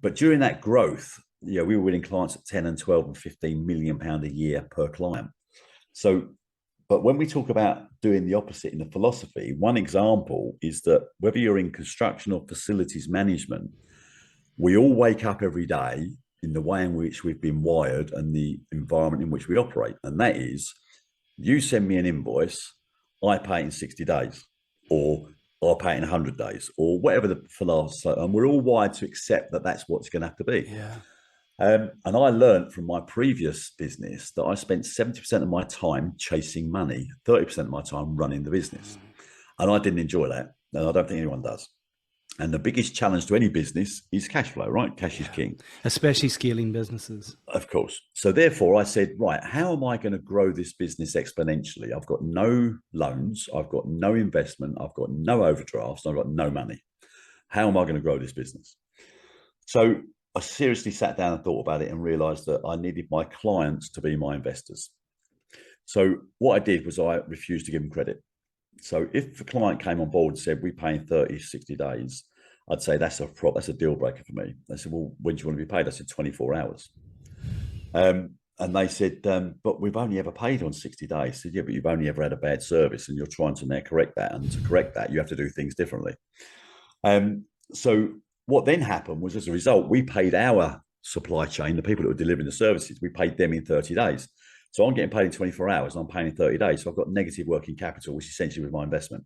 But during that growth, we were winning clients at 10 and 12 and 15 million pound a year per client. So, but when we talk about doing the opposite in the philosophy, one example is that whether you're in construction or facilities management, we all wake up every day in the way in which we've been wired and the environment in which we operate. And that is, you send me an invoice, I pay it in 60 days, or I'll pay it in 100 days, or whatever the philosophy. And we're all wired to accept that that's what's going to have to be. Yeah. And I learned from my previous business that I spent 70% of my time chasing money, 30% of my time running the business. And I didn't enjoy that. And I don't think anyone does. And the biggest challenge to any business is cash flow, right? Cash is king. Especially scaling businesses. Of course. So therefore I said, right, how am I going to grow this business exponentially? I've got no loans. I've got no investment. I've got no overdrafts. I've got no money. How am I going to grow this business? So I seriously sat down and thought about it and realized that I needed my clients to be my investors. So what I did was I refused to give them credit. So if the client came on board and said, we pay in 30, 60 days, I'd say that's a deal breaker for me. They said, well, when do you want to be paid? I said, 24 hours. And they said, but we've only ever paid on 60 days. I said, yeah, but you've only ever had a bad service and you're trying to now correct that. And to correct that, you have to do things differently. So what then happened was, as a result, we paid our supply chain, the people that were delivering the services, we paid them in 30 days. So I'm getting paid in 24 hours and I'm paying in 30 days. So I've got negative working capital, which essentially was my investment.